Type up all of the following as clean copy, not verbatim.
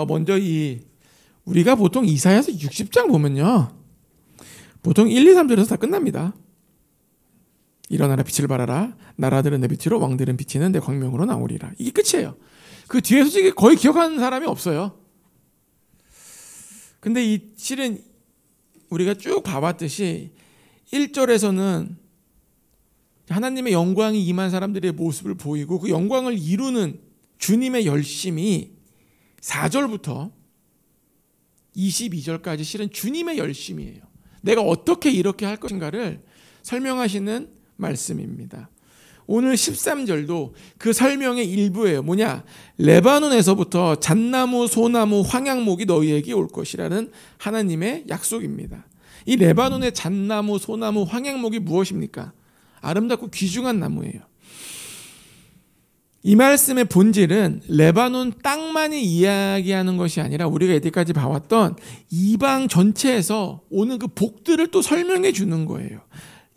먼저 우리가 보통 이사야서 60장 보면요, 보통 1, 2, 3절에서 다 끝납니다. 일어나라 빛을 발하라. 나라들은 내 빛으로, 왕들은 비치는 내 광명으로 나오리라. 이게 끝이에요. 그 뒤에 솔직히 거의 기억하는 사람이 없어요. 근데 이 실은 우리가 쭉 봐봤듯이 1절에서는 하나님의 영광이 임한 사람들의 모습을 보이고 그 영광을 이루는 주님의 열심이 4절부터 22절까지 실은 주님의 열심이에요. 내가 어떻게 이렇게 할 것인가를 설명하시는 말씀입니다. 오늘 13절도 그 설명의 일부예요. 뭐냐? 레바논에서부터 잣나무, 소나무, 황양목이 너희에게 올 것이라는 하나님의 약속입니다. 이 레바논의 잣나무, 소나무, 황양목이 무엇입니까? 아름답고 귀중한 나무예요. 이 말씀의 본질은 레바논 땅만이 이야기하는 것이 아니라 우리가 이때까지 봐왔던 이방 전체에서 오는 그 복들을 또 설명해 주는 거예요.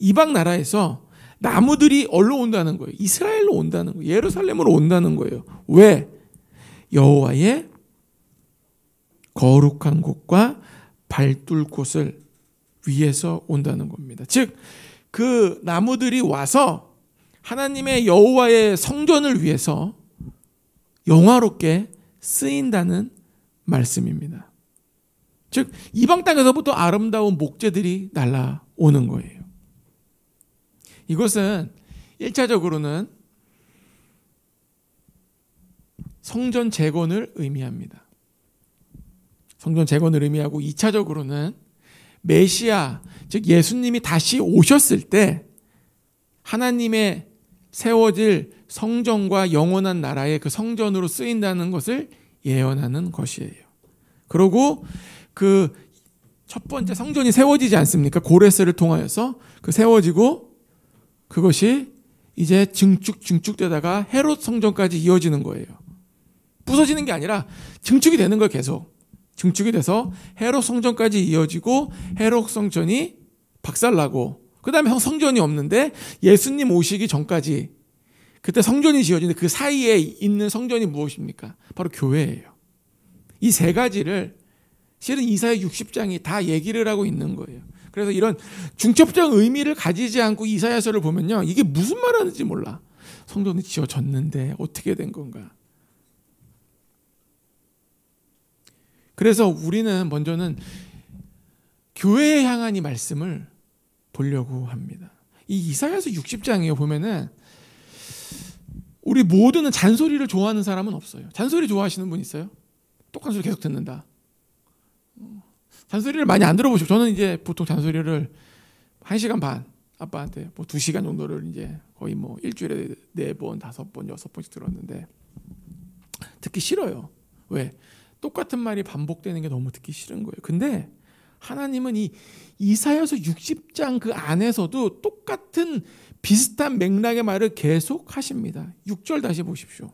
이방 나라에서 나무들이 어디로 온다는 거예요? 이스라엘로 온다는 거예요. 예루살렘으로 온다는 거예요. 왜? 여호와의 거룩한 곳과 발둘 곳을 위해서 온다는 겁니다. 즉, 그 나무들이 와서 하나님의 여호와의 성전을 위해서 영화롭게 쓰인다는 말씀입니다. 즉, 이방 땅에서부터 아름다운 목재들이 날아오는 거예요. 이것은 1차적으로는 성전 재건을 의미합니다. 성전 재건을 의미하고 2차적으로는 메시아, 즉 예수님이 다시 오셨을 때 하나님의 세워질 성전과 영원한 나라의 그 성전으로 쓰인다는 것을 예언하는 것이에요. 그리고 그 첫 번째 성전이 세워지지 않습니까? 고레스를 통하여서 그 세워지고 그것이 이제 증축되다가 헤롯 성전까지 이어지는 거예요. 부서지는 게 아니라 증축이 되는 거예요. 계속 증축이 돼서 헤롯 성전까지 이어지고 헤롯 성전이 박살나고 그 다음에 성전이 없는데 예수님 오시기 전까지 그때 성전이 지어지는데 그 사이에 있는 성전이 무엇입니까? 바로 교회예요. 이 세 가지를 실은 이사야 60장이 다 얘기를 하고 있는 거예요. 그래서 이런 중첩적 의미를 가지지 않고 이사야서를 보면요, 이게 무슨 말 하는지 몰라. 성전이 지어졌는데 어떻게 된 건가. 그래서 우리는 먼저는 교회에 향한 이 말씀을 보려고 합니다. 이 이사야서 60장에 보면은 우리 모두는 잔소리를 좋아하는 사람은 없어요. 잔소리 좋아하시는 분 있어요? 똑같은 소리 계속 듣는다. 잔소리를 많이 안 들어보시고, 저는 이제 보통 잔소리를 1시간 반 아빠한테 뭐 2시간 정도를 이제 거의 뭐 일주일에 4번, 5번, 6번씩 들었는데 듣기 싫어요. 왜? 똑같은 말이 반복되는 게 너무 듣기 싫은 거예요. 근데 하나님은 이 이사야서 60장 그 안에서도 똑같은 비슷한 맥락의 말을 계속 하십니다. 6절 다시 보십시오.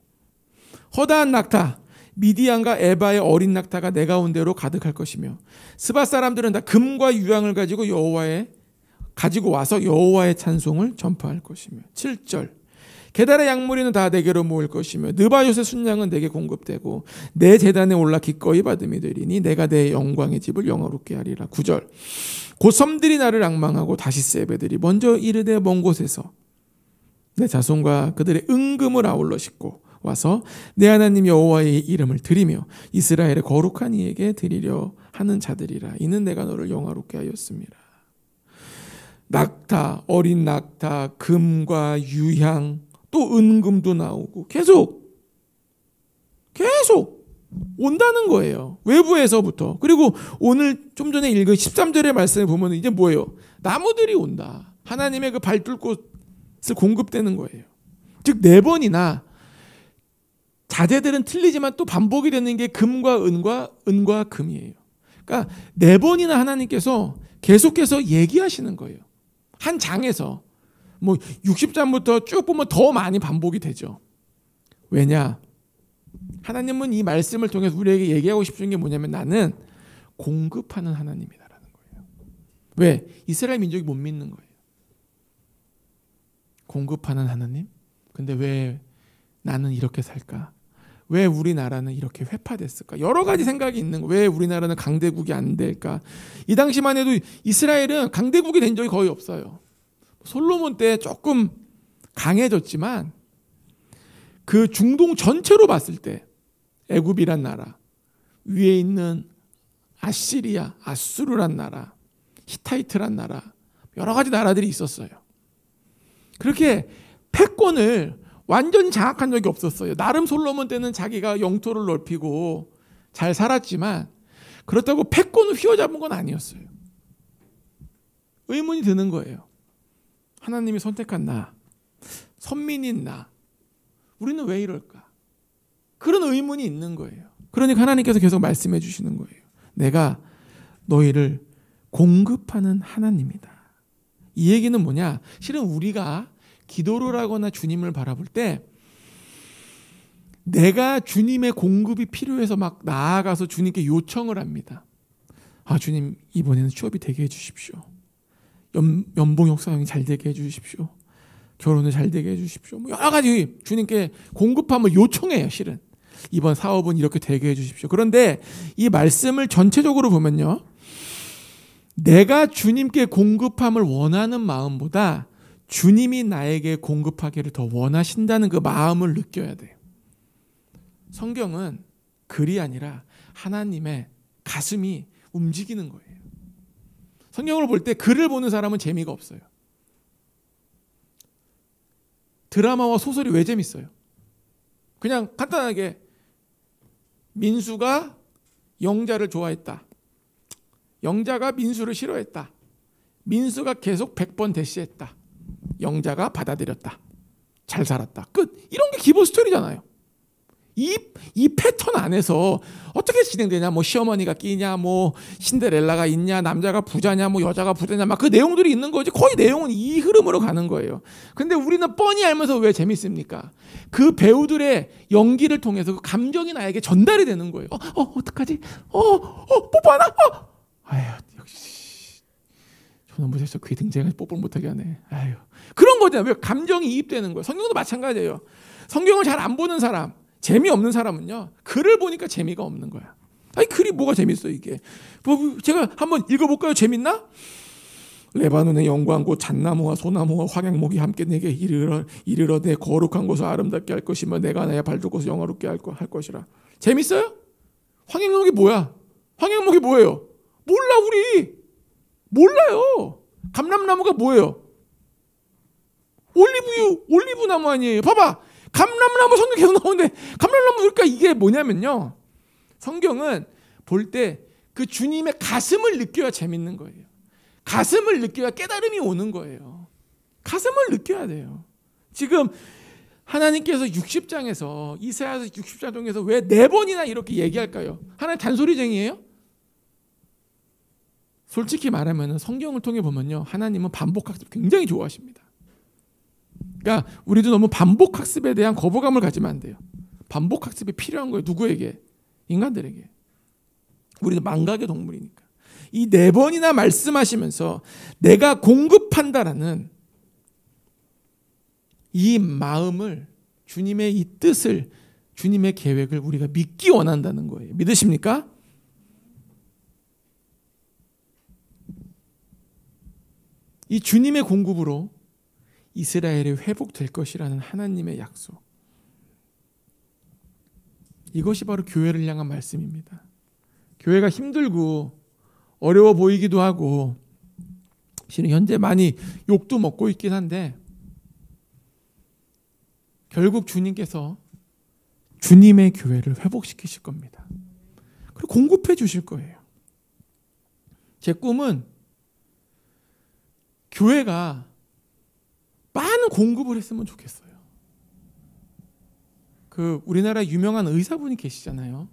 허다한 낙타, 미디안과 에바의 어린 낙타가 내 가운데로 가득할 것이며 스바 사람들은 다 금과 유황을 가지고 와서 여호와의 찬송을 전파할 것이며 7절 게달의 약물이는 다 내게로 모일 것이며 느바요의 순양은 내게 공급되고 내 제단에 올라 기꺼이 받음이 되리니 내가 내 영광의 집을 영화롭게 하리라. 9절 곧 섬들이 나를 앙망하고 다시스 애배들이 먼저 이르되 먼 곳에서 내 자손과 그들의 은금을 아울러 싣고 와서 내 하나님 여호와의 이름을 드리며 이스라엘의 거룩한 이에게 드리려 하는 자들이라. 이는 내가 너를 영화롭게 하였습니다. 낙타, 어린 낙타, 금과 유향, 또 은금도 나오고 계속 온다는 거예요. 외부에서부터. 그리고 오늘 좀 전에 읽은 13절의 말씀을 보면 이제 뭐예요? 나무들이 온다. 하나님의 그 발둘 곳을 공급되는 거예요. 즉 4번이나 자제들은 틀리지만 또 반복이 되는 게 금과 은과 금이에요. 그러니까 4번이나 하나님께서 계속해서 얘기하시는 거예요. 한 장에서 뭐 60장부터 쭉 보면 더 많이 반복이 되죠. 왜냐? 하나님은 이 말씀을 통해서 우리에게 얘기하고 싶은 게 뭐냐면 나는 공급하는 하나님이다라는 거예요. 왜? 이스라엘 민족이 못 믿는 거예요. 공급하는 하나님? 근데 왜 나는 이렇게 살까? 왜 우리나라는 이렇게 회파됐을까? 여러 가지 생각이 있는 거예요. 왜 우리나라는 강대국이 안 될까? 이 당시만 해도 이스라엘은 강대국이 된 적이 거의 없어요. 솔로몬 때 조금 강해졌지만 그 중동 전체로 봤을 때 애굽이란 나라, 위에 있는 아시리아, 아수르란 나라, 히타이트란 나라, 여러 가지 나라들이 있었어요. 그렇게 패권을 완전 장악한 적이 없었어요. 나름 솔로몬 때는 자기가 영토를 넓히고 잘 살았지만 그렇다고 패권을 휘어잡은 건 아니었어요. 의문이 드는 거예요. 하나님이 선택한 나, 선민인 나, 우리는 왜 이럴까? 그런 의문이 있는 거예요. 그러니까 하나님께서 계속 말씀해 주시는 거예요. 내가 너희를 공급하는 하나님이다. 이 얘기는 뭐냐? 실은 우리가 기도를 하거나 주님을 바라볼 때 내가 주님의 공급이 필요해서 막 나아가서 주님께 요청을 합니다. 아, 주님 이번에는 취업이 되게 해주십시오. 연봉 협상이 잘 되게 해주십시오. 결혼을 잘 되게 해주십시오. 뭐 여러 가지 주님께 공급함을 요청해요. 실은 이번 사업은 이렇게 되게 해주십시오. 그런데 이 말씀을 전체적으로 보면요, 내가 주님께 공급함을 원하는 마음보다 주님이 나에게 공급하기를 더 원하신다는 그 마음을 느껴야 돼요. 성경은 글이 아니라 하나님의 가슴이 움직이는 거예요. 성경을 볼 때 글을 보는 사람은 재미가 없어요. 드라마와 소설이 왜 재밌어요? 그냥 간단하게 민수가 영자를 좋아했다. 영자가 민수를 싫어했다. 민수가 계속 100번 대시했다. 영자가 받아들였다. 잘 살았다. 끝. 이런 게 기본 스토리잖아요. 이 패턴 안에서 어떻게 진행되냐, 뭐 시어머니가 끼냐, 뭐 신데렐라가 있냐, 남자가 부자냐, 뭐 여자가 부자냐, 막 그 내용들이 있는 거지. 거의 내용은 이 흐름으로 가는 거예요. 근데 우리는 뻔히 알면서 왜 재밌습니까? 그 배우들의 연기를 통해서 그 감정이 나에게 전달이 되는 거예요. 어떡하지? 뽀뽀하나? 아휴, 역시 저는 못해서 그게 등장해서 뽀뽀를 못하게 하네. 아휴, 그런 거잖아요. 왜 감정이 이입되는 거예요. 성경도 마찬가지예요. 성경을 잘 안 보는 사람, 재미없는 사람은요, 글을 보니까 재미가 없는 거야. 아니, 글이 뭐가 재밌어 이게. 뭐 제가 한번 읽어볼까요? 재밌나? 레바논의 영광고 잣나무와 소나무와 황양목이 함께 내게 이르러 내 거룩한 곳을 아름답게 할 것이며 내가 나의 발줄 곳을 영화롭게 할 것이라. 재밌어요? 황양목이 뭐야? 황양목이 뭐예요? 몰라. 우리 몰라요. 감람나무가 뭐예요? 올리브 나무 아니에요? 봐봐, 감람나무 성경 계속 나오는데 감람나무, 그러니까 이게 뭐냐면요, 성경은 볼 때 그 주님의 가슴을 느껴야 재밌는 거예요. 가슴을 느껴야 깨달음이 오는 거예요. 가슴을 느껴야 돼요. 지금 하나님께서 60장에서 이사야서 60장 중에서 왜 4번이나 이렇게 얘기할까요? 하나님 잔소리쟁이에요? 솔직히 말하면 성경을 통해 보면요, 하나님은 반복학습 굉장히 좋아하십니다. 그러니까 우리도 너무 반복학습에 대한 거부감을 가지면 안 돼요. 반복학습이 필요한 거예요. 누구에게? 인간들에게. 우리는 망각의 동물이니까. 이 4번이나 말씀하시면서 내가 공급한다라는 이 마음을, 주님의 이 뜻을, 주님의 계획을 우리가 믿기 원한다는 거예요. 믿으십니까? 이 주님의 공급으로 이스라엘이 회복될 것이라는 하나님의 약속. 이것이 바로 교회를 향한 말씀입니다. 교회가 힘들고 어려워 보이기도 하고 실은 현재 많이 욕도 먹고 있긴 한데 결국 주님께서 주님의 교회를 회복시키실 겁니다. 그리고 공급해 주실 거예요. 제 꿈은 교회가 많은 공급을 했으면 좋겠어요. 그 우리나라 유명한 의사분이 계시잖아요.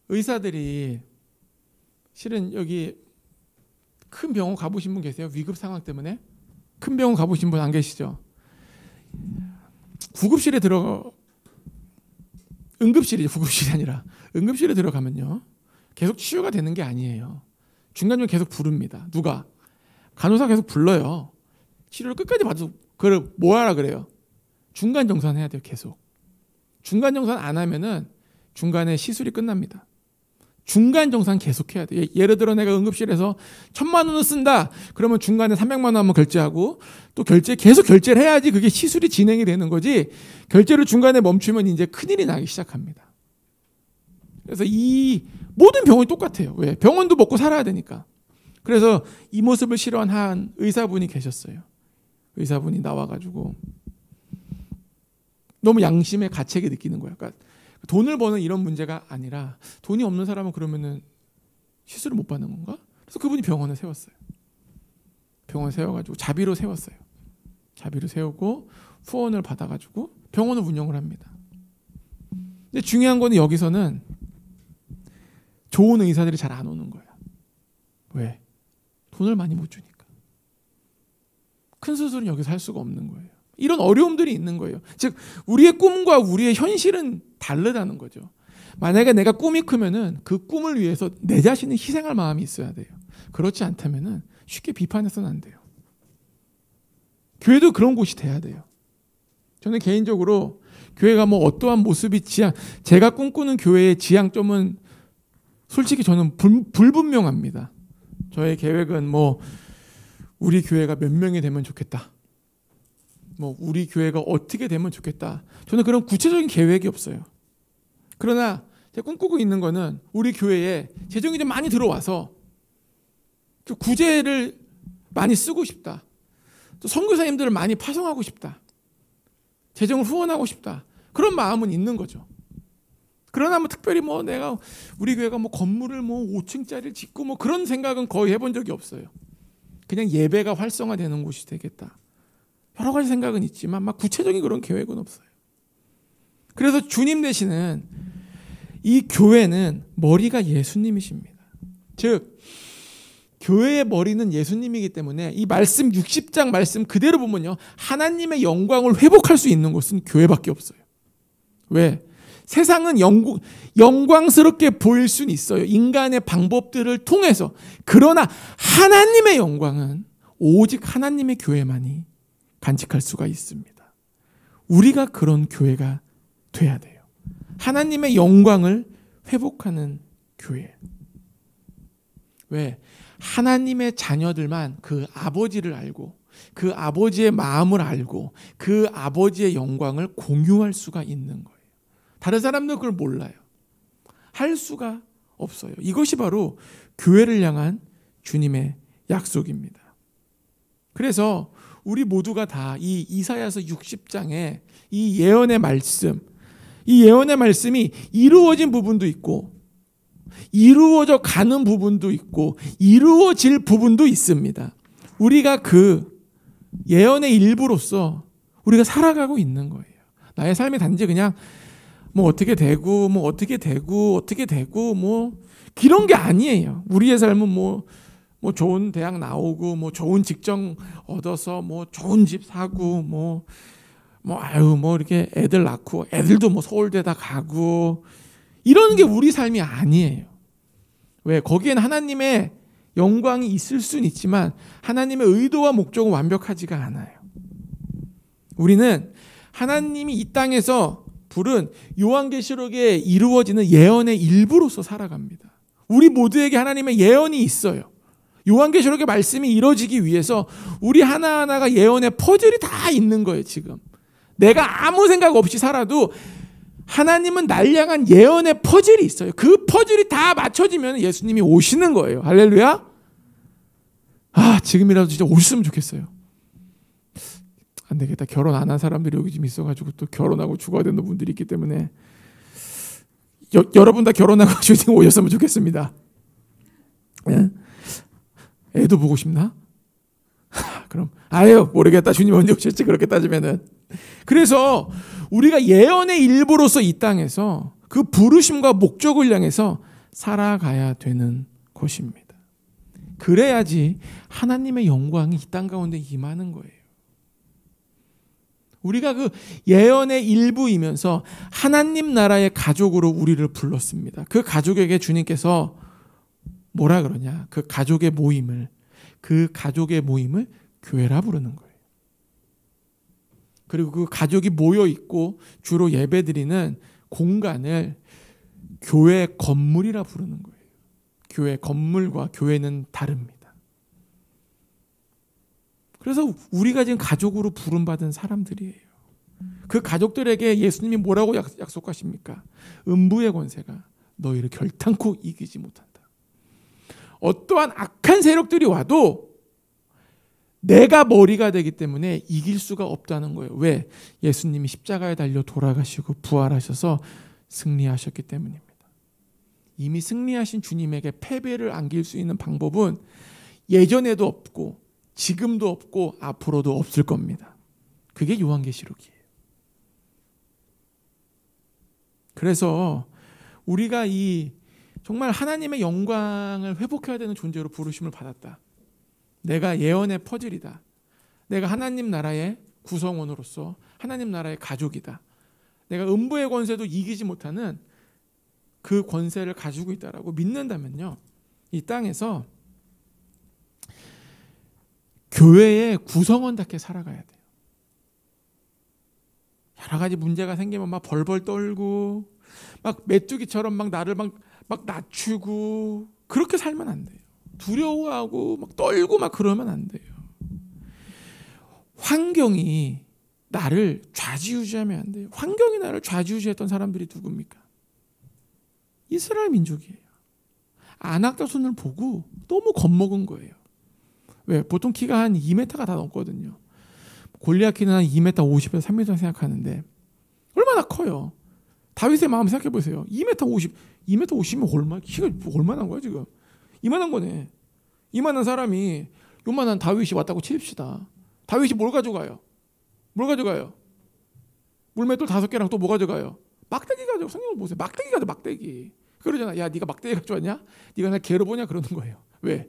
의사들이 실은 여기 큰 병원 가보신 분 계세요? 위급 상황 때문에 큰 병원 가보신 분 안 계시죠? 구급실에 구급실이 아니라 응급실에 들어가면요, 계속 치유가 되는 게 아니에요. 중간중간 계속 부릅니다. 누가? 간호사 계속 불러요. 치료를 끝까지 받아서 그걸 뭐 하라 그래요? 중간 정산해야 돼요. 계속. 중간 정산 안 하면은 중간에 시술이 끝납니다. 중간 정산 계속해야 돼. 예를 들어 내가 응급실에서 1,000만 원을 쓴다. 그러면 중간에 300만 원 한번 결제하고 또 계속 결제를 해야지 그게 시술이 진행이 되는 거지. 결제를 중간에 멈추면 이제 큰일이 나기 시작합니다. 그래서 이 모든 병원이 똑같아요. 왜? 병원도 먹고 살아야 되니까. 그래서 이 모습을 실현한 한 의사분이 계셨어요. 의사분이 나와가지고 너무 양심의 가책이 느끼는 거예요. 그러니까 돈을 버는 이런 문제가 아니라 돈이 없는 사람은 그러면은 시술을 못 받는 건가? 그래서 그분이 병원을 세웠어요. 병원을 세워가지고 자비로 세웠어요. 자비로 세우고 후원을 받아가지고 병원을 운영을 합니다. 근데 중요한 거는 여기서는 좋은 의사들이 잘 안 오는 거예요. 왜? 돈을 많이 못 주니까. 큰 수술은 여기서 할 수가 없는 거예요. 이런 어려움들이 있는 거예요. 즉 우리의 꿈과 우리의 현실은 다르다는 거죠. 만약에 내가 꿈이 크면은 그 꿈을 위해서 내 자신을 희생할 마음이 있어야 돼요. 그렇지 않다면은 쉽게 비판해서는 안 돼요. 교회도 그런 곳이 돼야 돼요. 저는 개인적으로 교회가 뭐 어떠한 모습이 제가 꿈꾸는 교회의 지향점은 솔직히 저는 불분명합니다. 저의 계획은 뭐 우리 교회가 몇 명이 되면 좋겠다. 뭐 우리 교회가 어떻게 되면 좋겠다. 저는 그런 구체적인 계획이 없어요. 그러나 제가 꿈꾸고 있는 거는 우리 교회에 재정이 좀 많이 들어와서 그 구제를 많이 쓰고 싶다. 또 선교사님들을 많이 파송하고 싶다. 재정을 후원하고 싶다. 그런 마음은 있는 거죠. 그러나 뭐 특별히 뭐 내가 우리 교회가 뭐 건물을 뭐 5층짜리를 짓고 뭐 그런 생각은 거의 해본 적이 없어요. 그냥 예배가 활성화되는 곳이 되겠다. 여러 가지 생각은 있지만 막 구체적인 그런 계획은 없어요. 그래서 주님 되시는 이 교회는 머리가 예수님이십니다. 즉 교회의 머리는 예수님이기 때문에 이 말씀 60장 말씀 그대로 보면요. 하나님의 영광을 회복할 수 있는 곳은 교회밖에 없어요. 왜? 세상은 영광스럽게 보일 수는 있어요. 인간의 방법들을 통해서. 그러나 하나님의 영광은 오직 하나님의 교회만이 간직할 수가 있습니다. 우리가 그런 교회가 돼야 돼요. 하나님의 영광을 회복하는 교회. 왜? 하나님의 자녀들만 그 아버지를 알고 그 아버지의 마음을 알고 그 아버지의 영광을 공유할 수가 있는 거예요. 다른 사람들은 그걸 몰라요. 할 수가 없어요. 이것이 바로 교회를 향한 주님의 약속입니다. 그래서 우리 모두가 다 이 이사야서 60장에 이 예언의 말씀, 이 예언의 말씀이 이루어진 부분도 있고 이루어져 가는 부분도 있고 이루어질 부분도 있습니다. 우리가 그 예언의 일부로서 우리가 살아가고 있는 거예요. 나의 삶이 단지 그냥 뭐 어떻게 되고 뭐 어떻게 되고 뭐 이런 게 아니에요. 우리의 삶은 뭐 좋은 대학 나오고 뭐 좋은 직장 얻어서 뭐 좋은 집 사고 뭐 이렇게 애들 낳고 애들도 뭐 서울대다 가고 이런 게 우리 삶이 아니에요. 왜? 거기엔 하나님의 영광이 있을 수는 있지만 하나님의 의도와 목적은 완벽하지가 않아요. 우리는 하나님이 이 땅에서 부른 요한계시록에 이루어지는 예언의 일부로서 살아갑니다. 우리 모두에게 하나님의 예언이 있어요. 요한계시록의 말씀이 이루어지기 위해서 우리 하나하나가 예언의 퍼즐이 다 있는 거예요. 지금 내가 아무 생각 없이 살아도 하나님은 날 향한 예언의 퍼즐이 있어요. 그 퍼즐이 다 맞춰지면 예수님이 오시는 거예요. 할렐루야. 지금이라도 진짜 오셨으면 좋겠어요. 안 되겠다. 결혼 안 한 사람들이 여기 좀 있어가지고 또 결혼하고 죽어야 되는 분들이 있기 때문에 여러분 다 결혼하고 주님 오셨으면 좋겠습니다. 예? 애도 보고 싶나? 그럼 모르겠다. 주님 언제 오실지 그렇게 따지면은. 그래서 우리가 예언의 일부로서 이 땅에서 그 부르심과 목적을 향해서 살아가야 되는 것입니다. 그래야지 하나님의 영광이 이 땅 가운데 임하는 거예요. 우리가 그 예언의 일부이면서 하나님 나라의 가족으로 우리를 불렀습니다. 그 가족에게 주님께서 뭐라 그러냐? 그 가족의 모임을 교회라 부르는 거예요. 그리고 그 가족이 모여 있고 주로 예배드리는 공간을 교회 건물이라 부르는 거예요. 교회 건물과 교회는 다릅니다. 그래서 우리가 지금 가족으로 부름받은 사람들이에요. 그 가족들에게 예수님이 뭐라고 약속하십니까? 음부의 권세가 너희를 결탄코 이기지 못한다. 어떠한 악한 세력들이 와도 내가 머리가 되기 때문에 이길 수가 없다는 거예요. 왜? 예수님이 십자가에 달려 돌아가시고 부활하셔서 승리하셨기 때문입니다. 이미 승리하신 주님에게 패배를 안길 수 있는 방법은 예전에도 없고 지금도 없고 앞으로도 없을 겁니다. 그게 요한계시록이에요. 그래서 우리가 이 정말 하나님의 영광을 회복해야 되는 존재로 부르심을 받았다. 내가 예언의 퍼즐이다. 내가 하나님 나라의 구성원으로서 하나님 나라의 가족이다. 내가 음부의 권세도 이기지 못하는 그 권세를 가지고 있다라고 믿는다면요, 이 땅에서 교회의 구성원답게 살아가야 돼요. 여러 가지 문제가 생기면 막 벌벌 떨고 막 메뚜기처럼 막 나를 막 낮추고 그렇게 살면 안 돼요. 두려워하고 막 떨고 막 그러면 안 돼요. 환경이 나를 좌지우지하면 안 돼요. 환경이 나를 좌지우지했던 사람들이 누굽니까? 이스라엘 민족이에요. 아낙자손을 보고 너무 겁먹은 거예요. 왜? 보통 키가 한 2m가 다 넘거든요. 골리앗 키는 한 2m 50에서 3m 생각하는데 얼마나 커요. 다윗의 마음 생각해 보세요. 2m 50, 2m 50이면 키가 얼마나 한 거야 지금? 이만한 거네. 이만한 사람이 요만한 다윗이 왔다고 칩시다. 다윗이 뭘 가져가요? 뭘 가져가요? 물맷돌 5개랑 또 뭐 가져가요? 막대기 가져가. 성경을 보세요. 막대기 가져, 막대기. 그러잖아. 야, 네가 막대기 가져왔냐? 네가 날 개로 보냐? 그러는 거예요. 왜?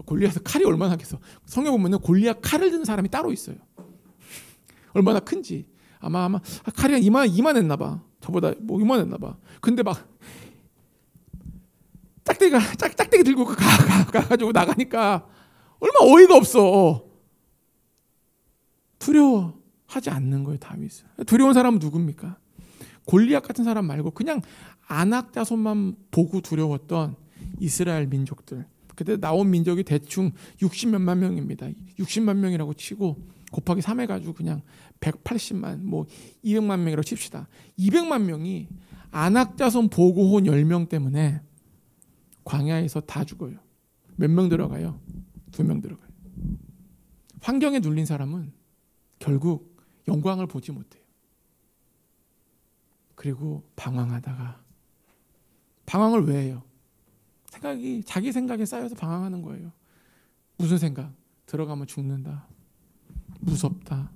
골리앗은 칼이 얼마나 하겠어. 성경 보면 골리앗 칼을 드는 사람이 따로 있어요. 얼마나 큰지. 아마 칼이 한 이만했나 봐. 저보다 뭐 이만했나 봐. 근데 막 짝대기 들고 가가지고 나가니까 얼마 어이가 없어. 두려워하지 않는 거예요, 다윗은. 두려운 사람은 누굽니까? 골리앗 같은 사람 말고 그냥 아낙자손만 보고 두려웠던 이스라엘 민족들. 그때 나온 민족이 대충 60몇만 명입니다. 60만 명이라고 치고 곱하기 3 해가지고 그냥 180만, 뭐 200만 명이라고 칩시다. 200만 명이 아낙자손 보고혼 10명 때문에 광야에서 다 죽어요. 몇 명 들어가요? 2명 들어가요. 환경에 눌린 사람은 결국 영광을 보지 못해요. 그리고 방황하다가, 방황을 왜 해요? 자기 생각에 쌓여서 방황하는 거예요. 무슨 생각? 들어가면 죽는다, 무섭다,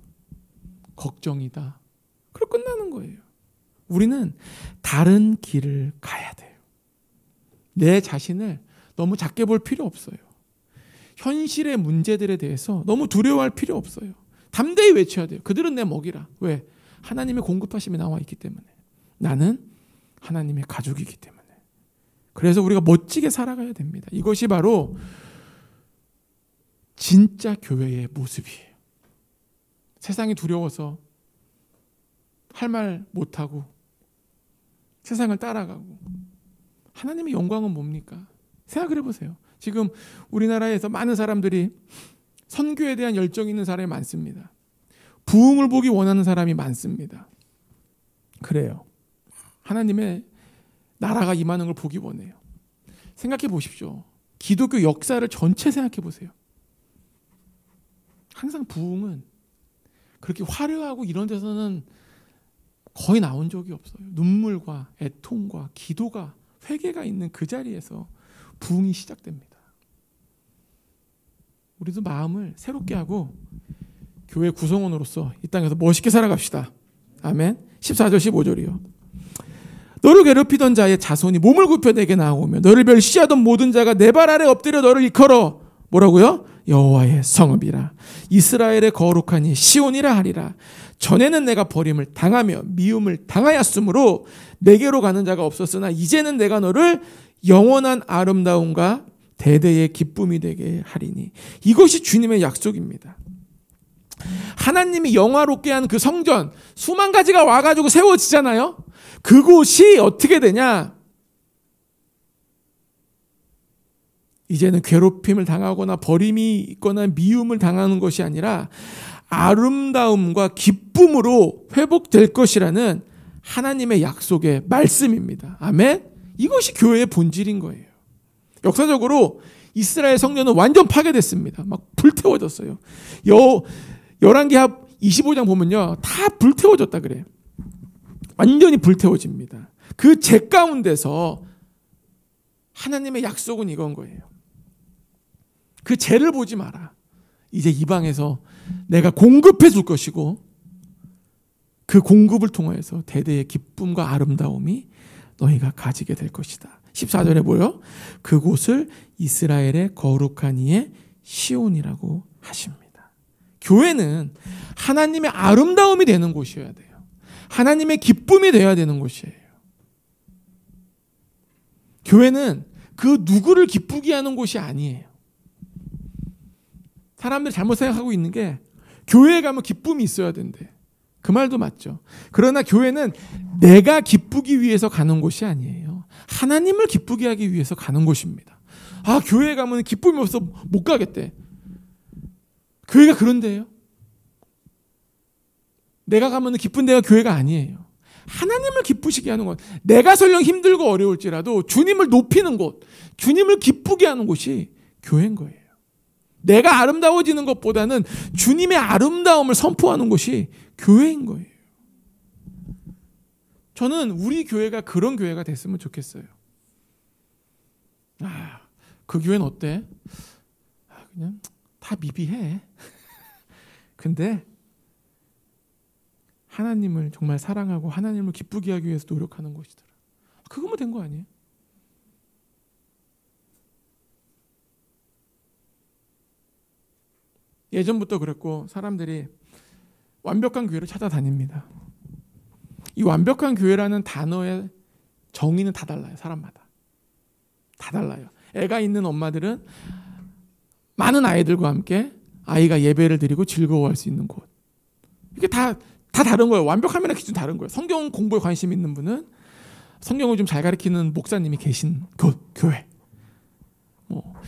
걱정이다. 그럼 끝나는 거예요. 우리는 다른 길을 가야 돼요. 내 자신을 너무 작게 볼 필요 없어요. 현실의 문제들에 대해서 너무 두려워할 필요 없어요. 담대히 외쳐야 돼요. 그들은 내 먹이라. 왜? 하나님의 공급하심이 나와 있기 때문에. 나는 하나님의 가족이기 때문에. 그래서 우리가 멋지게 살아가야 됩니다. 이것이 바로 진짜 교회의 모습이에요. 세상이 두려워서 할 말 못하고 세상을 따라가고, 하나님의 영광은 뭡니까? 생각을 해보세요. 지금 우리나라에서 많은 사람들이 선교에 대한 열정이 있는 사람이 많습니다. 부흥을 보기 원하는 사람이 많습니다. 그래요. 하나님의 나라가 임하는 걸 보기 원해요. 생각해 보십시오. 기독교 역사를 전체 생각해 보세요. 항상 부흥은 그렇게 화려하고 이런 데서는 거의 나온 적이 없어요. 눈물과 애통과 기도가, 회개가 있는 그 자리에서 부흥이 시작됩니다. 우리도 마음을 새롭게 하고 교회 구성원으로서 이 땅에서 멋있게 살아갑시다. 아멘. 14절 15절이요. 너를 괴롭히던 자의 자손이 몸을 굽혀 내게 나오며 너를 멸시하던 모든 자가 내 발 아래 엎드려 너를 일컬어. 뭐라고요? 여호와의 성읍이라, 이스라엘의 거룩하니 시온이라 하리라. 전에는 내가 버림을 당하며 미움을 당하였으므로 내게로 가는 자가 없었으나 이제는 내가 너를 영원한 아름다움과 대대의 기쁨이 되게 하리니. 이것이 주님의 약속입니다. 하나님이 영화롭게 한 그 성전 수만 가지가 와가지고 세워지잖아요. 그곳이 어떻게 되냐? 이제는 괴롭힘을 당하거나 버림이 있거나 미움을 당하는 것이 아니라 아름다움과 기쁨으로 회복될 것이라는 하나님의 약속의 말씀입니다. 아멘? 이것이 교회의 본질인 거예요. 역사적으로 이스라엘 성전은 완전 파괴됐습니다. 막 불태워졌어요. 열왕기하 25장 보면요, 다 불태워졌다 그래요. 완전히 불태워집니다. 그 죄 가운데서 하나님의 약속은 이건 거예요. 그 죄를 보지 마라. 이제 이방에서 내가 공급해 줄 것이고 그 공급을 통해서 대대의 기쁨과 아름다움이 너희가 가지게 될 것이다. 14절에 뭐요? 그곳을 이스라엘의 거룩한 이의 시온이라고 하십니다. 교회는 하나님의 아름다움이 되는 곳이어야 돼요. 하나님의 기쁨이 되어야 되는 곳이에요. 교회는 그 누구를 기쁘게 하는 곳이 아니에요. 사람들이 잘못 생각하고 있는 게 교회에 가면 기쁨이 있어야 된대. 그 말도 맞죠. 그러나 교회는 내가 기쁘기 위해서 가는 곳이 아니에요. 하나님을 기쁘게 하기 위해서 가는 곳입니다. 아, 교회에 가면 기쁨이 없어서 못 가겠대. 교회가 그런 데예요. 내가 가면 기쁜 데가 교회가 아니에요. 하나님을 기쁘시게 하는 곳. 내가 설령 힘들고 어려울지라도 주님을 높이는 곳, 주님을 기쁘게 하는 곳이 교회인 거예요. 내가 아름다워지는 것보다는 주님의 아름다움을 선포하는 곳이 교회인 거예요. 저는 우리 교회가 그런 교회가 됐으면 좋겠어요. 아, 그 교회는 어때? 그냥 다 미비해. 근데 하나님을 정말 사랑하고 하나님을 기쁘게 하기 위해서 노력하는 것이더라. 그거면 된 거 아니에요? 예전부터 그랬고 사람들이 완벽한 교회를 찾아다닙니다. 이 완벽한 교회라는 단어의 정의는 다 달라요. 사람마다. 다 달라요. 애가 있는 엄마들은 많은 아이들과 함께 아이가 예배를 드리고 즐거워할 수 있는 곳. 이게 다 다른 거예요. 완벽하면 기준 다른 거예요. 성경 공부에 관심 있는 분은 성경을 좀 잘 가르치는 목사님이 계신 교회.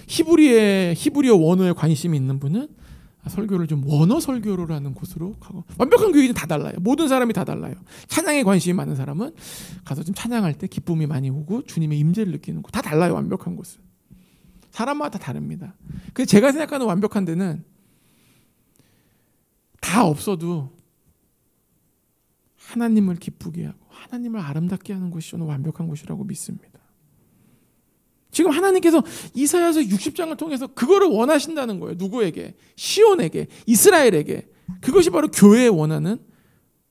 히브리어 원어에 관심이 있는 분은 설교를 좀 원어 설교를 하는 곳으로 가고, 완벽한 교회는 다 달라요. 모든 사람이 다 달라요. 찬양에 관심이 많은 사람은 가서 좀 찬양할 때 기쁨이 많이 오고 주님의 임재를 느끼는 곳, 다 달라요. 완벽한 곳은 사람마다 다 다릅니다. 그래서 제가 생각하는 완벽한 데는 다 없어도 하나님을 기쁘게 하고 하나님을 아름답게 하는 곳이 저는 완벽한 곳이라고 믿습니다. 지금 하나님께서 이사야서 60장을 통해서 그거를 원하신다는 거예요. 누구에게? 시온에게, 이스라엘에게. 그것이 바로 교회에 원하는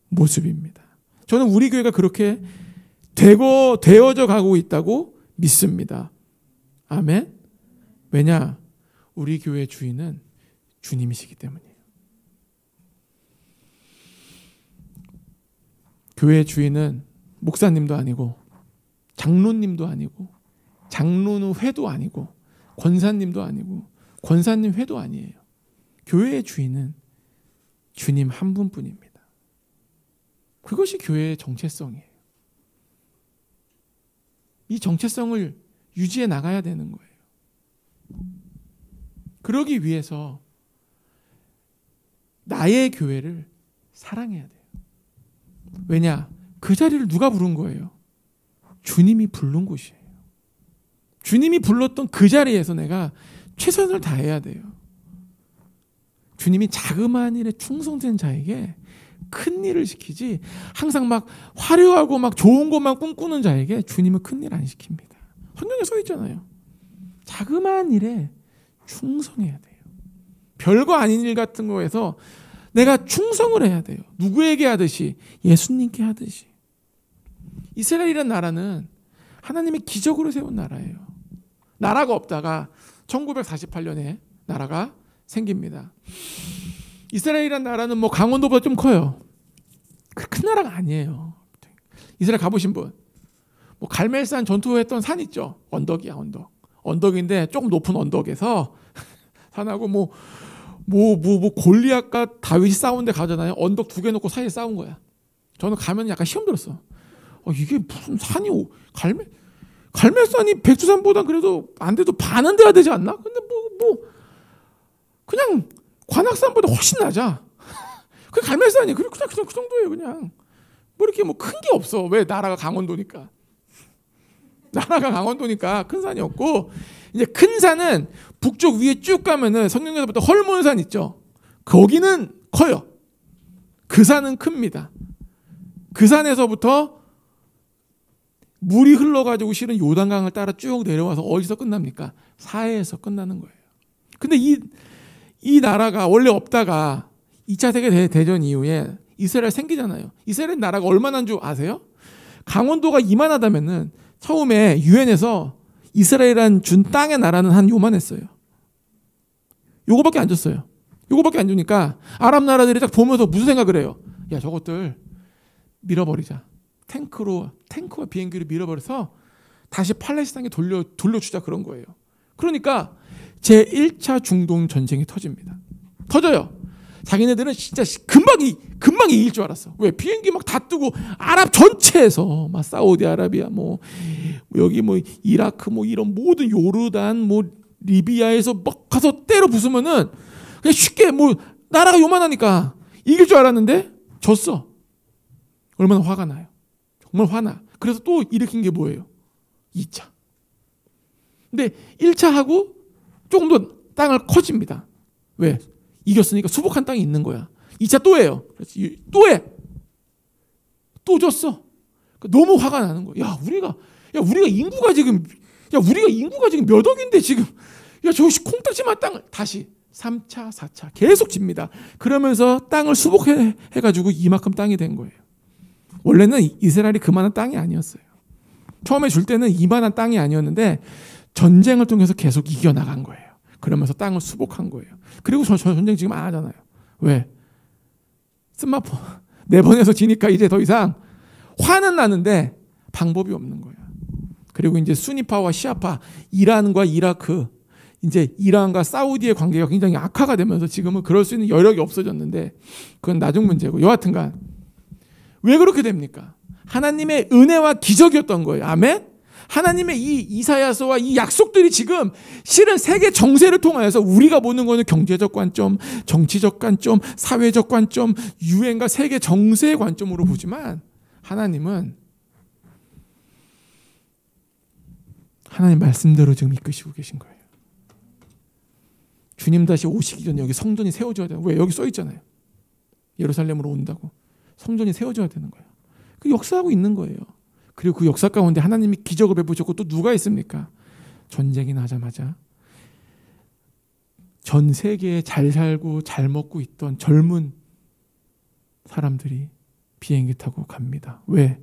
모습입니다. 저는 우리 교회가 그렇게 되어져 가고 있다고 믿습니다. 아멘. 왜냐? 우리 교회의 주인은 주님이시기 때문이에요. 교회의 주인은 목사님도 아니고 장로님도 아니고 장로는 회도 아니고 권사님도 아니고 권사님 회도 아니에요. 교회의 주인은 주님 한 분뿐입니다. 그것이 교회의 정체성이에요. 이 정체성을 유지해 나가야 되는 거예요. 그러기 위해서 나의 교회를 사랑해야 돼요. 왜냐? 그 자리를 누가 부른 거예요? 주님이 부른 곳이에요. 주님이 불렀던 그 자리에서 내가 최선을 다해야 돼요. 주님이 자그마한 일에 충성된 자에게 큰 일을 시키지, 항상 막 화려하고 막 좋은 것만 꿈꾸는 자에게 주님은 큰 일 안 시킵니다. 성경에 써 있잖아요. 자그마한 일에 충성해야 돼요. 별거 아닌 일 같은 거에서 내가 충성을 해야 돼요. 누구에게 하듯이? 예수님께 하듯이. 이스라엘이라는 나라는 하나님이 기적으로 세운 나라예요. 나라가 없다가 1948년에 나라가 생깁니다. 이스라엘이라는 나라는 뭐 강원도보다 좀 커요. 큰 나라가 아니에요. 이스라엘 가보신 분? 뭐 갈멜산 전투했던 산 있죠? 언덕이야, 언덕. 언덕인데 조금 높은 언덕에서 산하고 뭐 골리앗과 다윗이 싸우는데 가잖아요. 언덕 2개 놓고 사이에 싸운 거야. 저는 가면 약간 시험 들었어. 이게 무슨 산이 갈멜산이 백두산보다 그래도 안 돼도 반은 돼야 되지 않나? 근데 그냥 관악산보다 훨씬 낮아. 그 갈멜산이 그냥 그 정도예요. 그냥 이렇게 큰 게 없어. 왜? 나라가 강원도니까. 나라가 강원도니까 큰 산이 없고, 이제 큰 산은 북쪽 위에 쭉 가면은 성경에서부터 헐몬산 있죠. 거기는 커요. 그 산은 큽니다. 그 산에서부터 물이 흘러가지고 실은 요단강을 따라 쭉 내려와서 어디서 끝납니까? 사해에서 끝나는 거예요. 근데 이 나라가 원래 없다가 2차 세계대전 이후에 이스라엘 생기잖아요. 이스라엘 나라가 얼마나 한 줄 아세요? 강원도가 이만하다면은 처음에 유엔에서 이스라엘이란 준 땅의 나라는 한 요만했어요. 요거밖에 안 줬어요. 요거밖에 안 주니까 아랍 나라들이 딱 보면서 무슨 생각을 해요? 야, 저것들 밀어버리자. 탱크와 비행기를 밀어버려서 다시 팔레스타인에 돌려주자, 그런 거예요. 그러니까 제1차 중동 전쟁이 터져요. 자기네들은 진짜 금방 이길 줄 알았어. 왜? 비행기 막 다 뜨고 아랍 전체에서 막 사우디아라비아 여기 이라크 이런 모든 요르단 리비아에서 막 가서 때려 부수면은 그냥 쉽게 나라가 요만하니까 이길 줄 알았는데 졌어. 얼마나 화가 나요. 정말 화나. 그래서 또 일으킨 게 뭐예요? 2차. 근데 1차하고 조금 더 땅을 커집니다. 왜? 이겼으니까 수복한 땅이 있는 거야. 2차 또 해요. 또 해. 또 졌어. 너무 화가 나는 거야. 우리가 인구가 지금 몇 억인데 지금 저기 콩딱지만 땅을 다시 3차, 4차 계속 집니다. 그러면서 땅을 수복해가지고 이만큼 땅이 된 거예요. 원래는 이스라엘이 그만한 땅이 아니었어요. 처음에 줄 때는 이만한 땅이 아니었는데 전쟁을 통해서 계속 이겨나간 거예요. 그러면서 땅을 수복한 거예요. 그리고 저 전쟁 지금 안 하잖아요. 왜? 스마트폰 4번에서 지니까 이제 더 이상 화는 나는데 방법이 없는 거예요. 그리고 이제 수니파와 시아파, 이란과 이라크, 이제 이란과 사우디의 관계가 굉장히 악화가 되면서 지금은 그럴 수 있는 여력이 없어졌는데 그건 나중 문제고, 여하튼간 왜 그렇게 됩니까? 하나님의 은혜와 기적이었던 거예요. 아멘? 하나님의 이 이사야서와 이 약속들이 지금 실은 세계 정세를 통하여서 우리가 보는 거는 경제적 관점, 정치적 관점, 사회적 관점, 유행과 세계 정세의 관점으로 보지만 하나님은 하나님 말씀대로 지금 이끄시고 계신 거예요. 주님 다시 오시기 전에 여기 성전이 세워져야 돼요. 왜? 여기 써 있잖아요. 예루살렘으로 온다고. 성전이 세워져야 되는 거예요. 그 역사하고 있는 거예요. 그리고 그 역사 가운데 하나님이 기적을 베푸셨고 또 누가 있습니까? 전쟁이 나자마자 전 세계에 잘 살고 잘 먹고 있던 젊은 사람들이 비행기 타고 갑니다. 왜?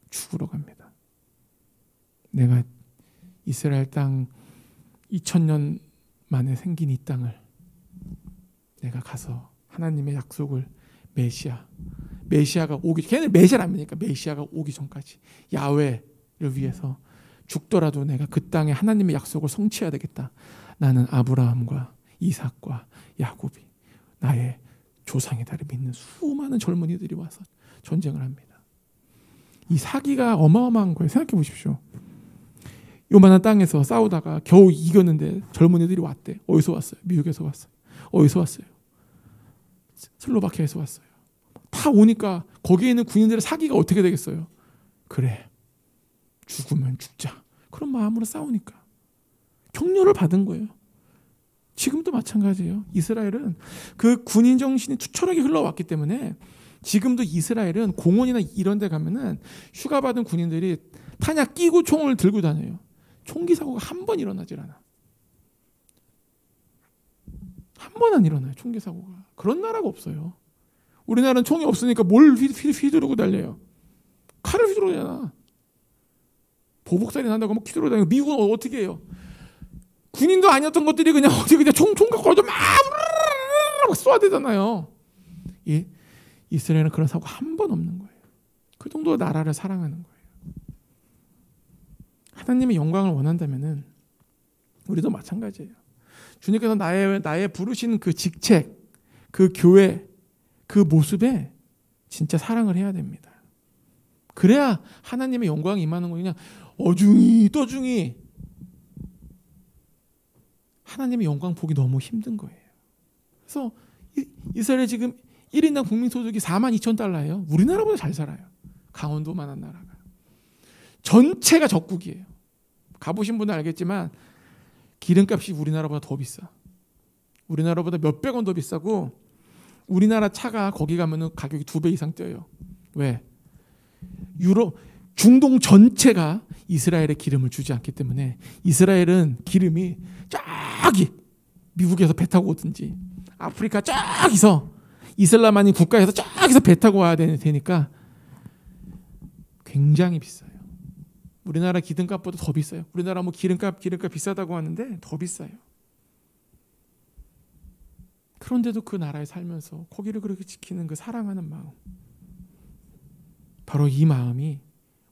죽으러 갑니다. 내가 이스라엘 땅 2000년 만에 생긴 이 땅을 내가 가서 하나님의 약속을 메시아가 오기, 걔는 메시아를 안 믿으니까 메시아가 오기 전까지 야훼를 위해서 죽더라도 내가 그 땅에 하나님의 약속을 성취해야 되겠다. 나는 아브라함과 이삭과 야곱이 나의 조상이다를 믿는 수많은 젊은이들이 와서 전쟁을 합니다. 이 사기가 어마어마한 거예요. 생각해 보십시오. 요만한 땅에서 싸우다가 겨우 이겼는데 젊은이들이 왔대. 어디서 왔어요? 미국에서 왔어요. 어디서 왔어요? 슬로바키아에서 왔어요. 다 오니까 거기에 있는 군인들의 사기가 어떻게 되겠어요? 그래, 죽으면 죽자. 그런 마음으로 싸우니까 격려를 받은 거예요. 지금도 마찬가지예요. 이스라엘은 그 군인 정신이 투철하게 흘러왔기 때문에 지금도 이스라엘은 공원이나 이런 데 가면은 휴가 받은 군인들이 탄약 끼고 총을 들고 다녀요. 총기 사고가 한 번 일어나질 않아. 한 번 안 일어나요. 총기 사고가. 그런 나라가 없어요. 우리나라는 총이 없으니까 뭘 휘두르고 달려요. 칼을 휘두르잖아. 보복살이 난다고 막 휘두르고 다니고. 미국은 어떻게 해요? 군인도 아니었던 것들이 그냥 어디 그냥 총 갖고 와서 막 쏘아야 되잖아요. 예? 이스라엘은 그런 사고 한 번 없는 거예요. 그 정도로 나라를 사랑하는 거예요. 하나님의 영광을 원한다면은 우리도 마찬가지예요. 주님께서 나의 부르신 그 직책, 그 교회, 그 모습에 진짜 사랑을 해야 됩니다. 그래야 하나님의 영광이 임하는 거예요. 그냥 어중이 떠중이 하나님의 영광 보기 너무 힘든 거예요. 그래서 이스라엘에 지금 1인당 국민소득이 42,000달러예요. 우리나라보다 잘 살아요. 강원도만한 나라가. 전체가 적국이에요. 가보신 분은 알겠지만 기름값이 우리나라보다 더 비싸. 우리나라보다 몇백 원 더 비싸고 우리나라 차가 거기 가면은 가격이 2배 이상 뛰어요. 왜? 중동 전체가 이스라엘에 기름을 주지 않기 때문에 이스라엘은 기름이 저기 미국에서 배 타고 오든지 아프리카 저기서 이슬람 아닌 국가에서 저기서 배 타고 와야 되니까 굉장히 비싸요. 우리나라 기름값보다 더 비싸요. 우리나라 뭐 기름값 비싸다고 하는데 더 비싸요. 그런데도 그 나라에 살면서 거기를 그렇게 지키는 그 사랑하는 마음, 바로 이 마음이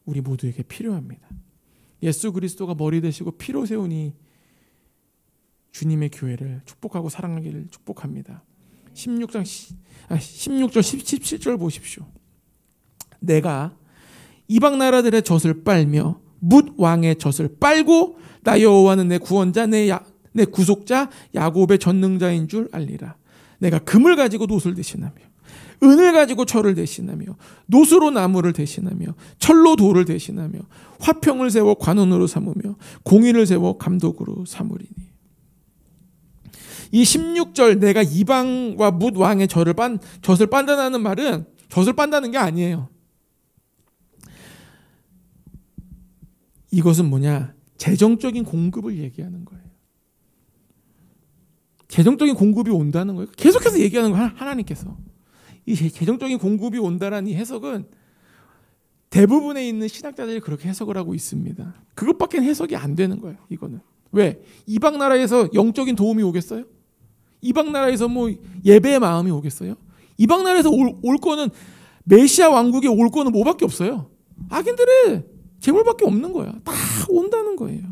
우리 모두에게 필요합니다. 예수 그리스도가 머리 되시고 피로 세우니 주님의 교회를 축복하고 사랑하기를 축복합니다. 16절 17절 보십시오. 내가 이방 나라들의 젖을 빨며 뭇 왕의 젖을 빨고 나 여호와는 내 구원자 내 구속자 야곱의 전능자인 줄 알리라. 내가 금을 가지고 놋을 대신하며 은을 가지고 철을 대신하며 노수로 나무를 대신하며 철로 돌을 대신하며 화평을 세워 관원으로 삼으며 공의를 세워 감독으로 삼으리니. 이 16절 내가 이방과 뭇 왕의 젖을 빤다는 말은 젖을 빤다는 게 아니에요. 이것은 뭐냐? 재정적인 공급을 얘기하는 거예요. 재정적인 공급이 온다는 거예요. 계속해서 얘기하는 거예요. 하나님께서. 이 재정적인 공급이 온다라는 이 해석은 대부분에 있는 신학자들이 그렇게 해석을 하고 있습니다. 그것밖에 해석이 안 되는 거예요. 이거는. 왜? 이방 나라에서 영적인 도움이 오겠어요? 이방 나라에서 뭐 예배의 마음이 오겠어요? 이방 나라에서 올 거는 메시아 왕국에 올 거는 뭐밖에 없어요. 악인들의 재물밖에 없는 거야. 다 온다는 거예요.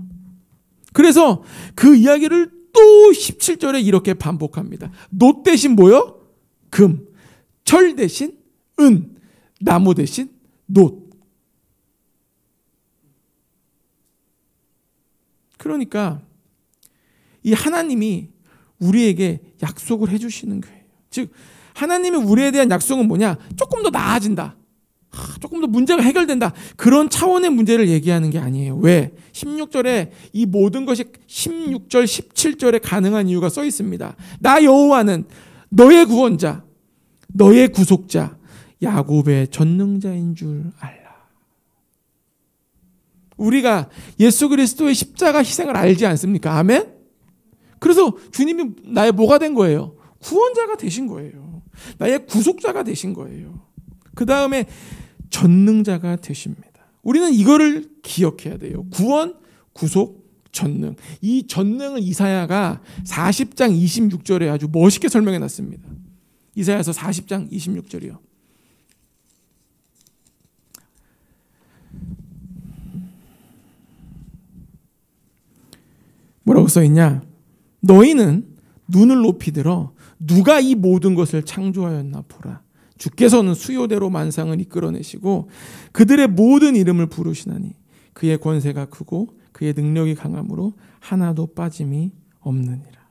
그래서 그 이야기를 또 17절에 이렇게 반복합니다. 놋 대신 뭐요? 금. 철 대신 은. 나무 대신 놋. 그러니까 이 하나님이 우리에게 약속을 해주시는 거예요. 즉 하나님이 우리에 대한 약속은 뭐냐? 조금 더 나아진다. 조금 더 문제가 해결된다. 그런 차원의 문제를 얘기하는 게 아니에요. 왜? 16절에 이 모든 것이 16절, 17절에 가능한 이유가 써 있습니다. 나 여호와는 너의 구원자, 너의 구속자, 야곱의 전능자인 줄 알라. 우리가 예수 그리스도의 십자가 희생을 알지 않습니까? 아멘? 그래서 주님이 나의 뭐가 된 거예요? 구원자가 되신 거예요. 나의 구속자가 되신 거예요. 그 다음에 전능자가 되십니다. 우리는 이거를 기억해야 돼요. 구원, 구속, 전능. 이 전능은 이사야가 40장 26절에 아주 멋있게 설명해 놨습니다. 이사야서 40장 26절이요. 뭐라고 써있냐? 너희는 눈을 높이 들어 누가 이 모든 것을 창조하였나 보라. 주께서는 수요대로 만상을 이끌어내시고 그들의 모든 이름을 부르시나니 그의 권세가 크고 그의 능력이 강함으로 하나도 빠짐이 없느니라.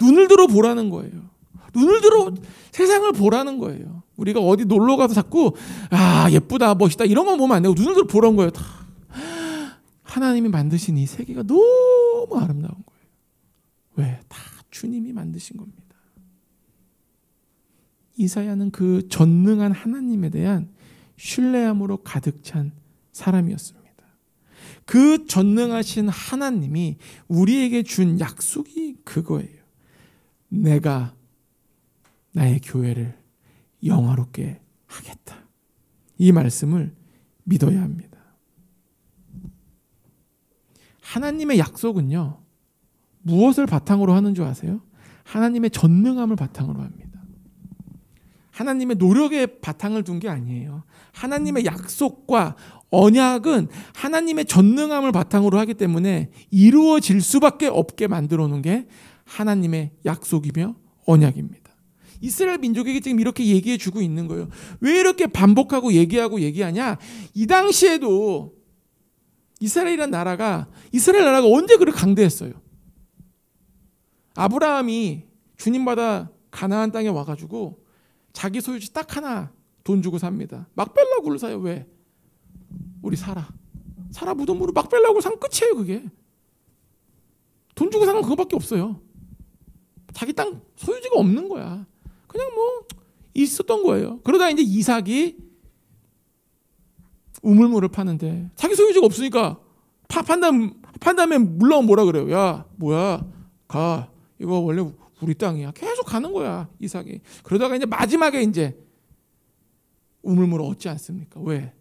눈을 들어 보라는 거예요. 눈을 들어 세상을 보라는 거예요. 우리가 어디 놀러 가서 자꾸 예쁘다 멋있다 이런 건 보면 안 되고 눈을 들어 보라는 거예요. 다. 하나님이 만드신 이 세계가 너무 아름다운 거예요. 왜? 다 주님이 만드신 겁니다. 이사야는 그 전능한 하나님에 대한 신뢰함으로 가득 찬 사람이었습니다. 그 전능하신 하나님이 우리에게 준 약속이 그거예요. 내가 나의 교회를 영화롭게 하겠다. 이 말씀을 믿어야 합니다. 하나님의 약속은요, 무엇을 바탕으로 하는 줄 아세요? 하나님의 전능함을 바탕으로 합니다. 하나님의 노력에 바탕을 둔 게 아니에요. 하나님의 약속과 언약은 하나님의 전능함을 바탕으로 하기 때문에 이루어질 수밖에 없게 만들어 놓은 게 하나님의 약속이며 언약입니다. 이스라엘 민족에게 지금 이렇게 얘기해 주고 있는 거예요. 왜 이렇게 반복하고 얘기하냐? 이 당시에도 이스라엘 나라가 언제 그렇게 강대했어요? 아브라함이 주님받아 가나안 땅에 와가지고 자기 소유지 딱 하나 돈 주고 삽니다. 막벨라굴을 사요. 왜? 우리 사라 무덤으로 막벨라굴 산 끝이에요. 그게 돈 주고 산 건 그거밖에 없어요. 자기 땅 소유지가 없는 거야. 그냥 뭐 있었던 거예요. 그러다 이제 이삭이 우물물을 파는데 자기 소유지가 없으니까 판 다음에 물러오면 뭐라 그래요? 야 뭐야 가 이거 원래 우리 땅이야. 계속 가는 거야 이삭이. 그러다가 이제 마지막에 이제 우물물을 얻지 않습니까? 왜?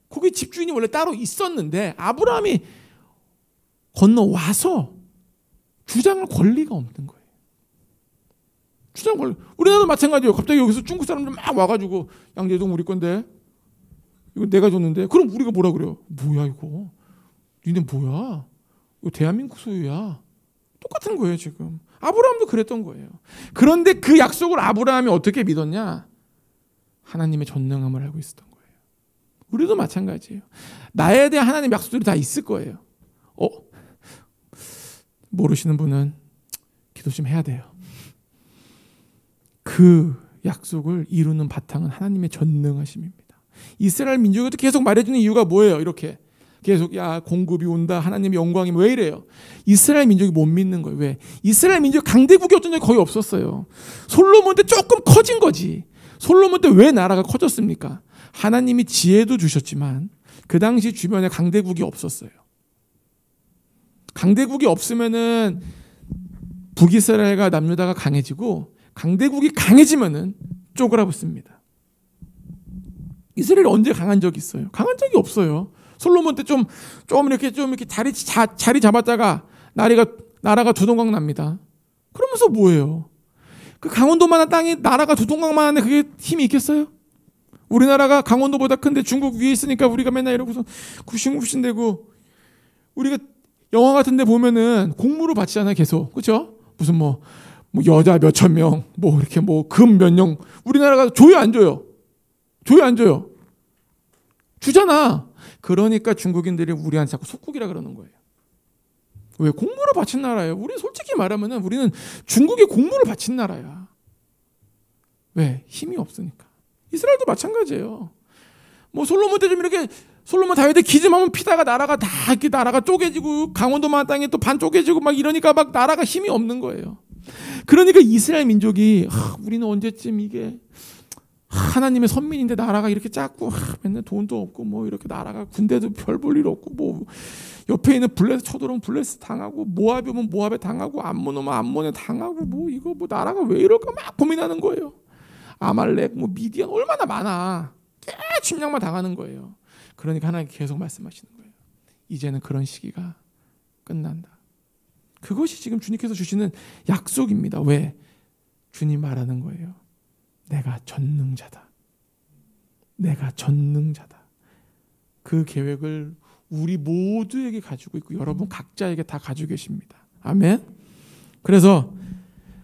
거기 집주인이 원래 따로 있었는데 아브라함이 건너와서 주장할 권리가 없는 거예요. 주장 권리. 우리나라도 마찬가지예요. 갑자기 여기서 중국 사람들 막 와가지고 양재동 우리 건데 이거 내가 줬는데 그럼 우리가 뭐라 그래요? 뭐야 이거? 니네 뭐야? 이거 대한민국 소유야. 똑같은 거예요 지금. 아브라함도 그랬던 거예요. 그런데 그 약속을 아브라함이 어떻게 믿었냐? 하나님의 전능함을 알고 있었던 거예요. 우리도 마찬가지예요. 나에 대한 하나님의 약속들이 다 있을 거예요. 모르시는 분은 기도 좀 해야 돼요. 그 약속을 이루는 바탕은 하나님의 전능하심입니다. 이스라엘 민족에도 계속 말해주는 이유가 뭐예요? 이렇게 계속 공급이 온다. 하나님의 영광이 왜 이래요? 이스라엘 민족이 못 믿는 거예요. 왜? 이스라엘 민족 강대국이 어쩐 적이 거의 없었어요. 솔로몬 때 조금 커진 거지. 솔로몬 때 왜 나라가 커졌습니까? 하나님이 지혜도 주셨지만 그 당시 주변에 강대국이 없었어요. 강대국이 없으면은 북이스라엘과 남유다가 강해지고 강대국이 강해지면은 쪼그라붙습니다. 이스라엘이 언제 강한 적이 있어요? 강한 적이 없어요. 솔로몬 때 좀 이렇게 자리 잡았다가 나라가 두동강 납니다. 그러면서 뭐예요? 그 강원도만한 땅이 나라가 두동강만한데 그게 힘이 있겠어요? 우리나라가 강원도보다 큰데 중국 위에 있으니까 우리가 맨날 이러고서 굽신굽신대고 우리가 영화 같은 데 보면은 공무로 바치잖아요, 계속. 그렇죠? 무슨 뭐 여자 몇천 명, 이렇게 금 몇 명. 우리나라가 줘요, 안 줘요? 줘요, 안 줘요? 주잖아. 그러니까 중국인들이 우리한테 자꾸 속국이라 그러는 거예요. 왜? 공무를 바친 나라예요. 우리 솔직히 말하면은 우리는 중국에 공무를 바친 나라야. 왜? 힘이 없으니까. 이스라엘도 마찬가지예요. 솔로몬 때 좀 이렇게 솔로몬 다윗의 기름하면 피다가 나라가 쪼개지고 강원도만 땅에 또 반 쪼개지고 막 이러니까 막 나라가 힘이 없는 거예요. 그러니까 이스라엘 민족이 우리는 언제쯤 이게 하나님의 선민인데 나라가 이렇게 작고 맨날 돈도 없고 이렇게 나라가 군대도 별 볼 일 없고 옆에 있는 블레스 쳐들어오면 블레스 당하고 모압이 오면 모압에 당하고 암몬 오면 암몬에 당하고 이거 나라가 왜 이럴까 막 고민하는 거예요. 아말렉 미디안 얼마나 많아. 침략만 당하는 거예요. 그러니까 하나님 계속 말씀하시는 거예요. 이제는 그런 시기가 끝난다. 그것이 지금 주님께서 주시는 약속입니다. 왜? 주님 말하는 거예요. 내가 전능자다. 내가 전능자다. 그 계획을 우리 모두에게 가지고 있고 여러분 각자에게 다 가지고 계십니다. 아멘. 그래서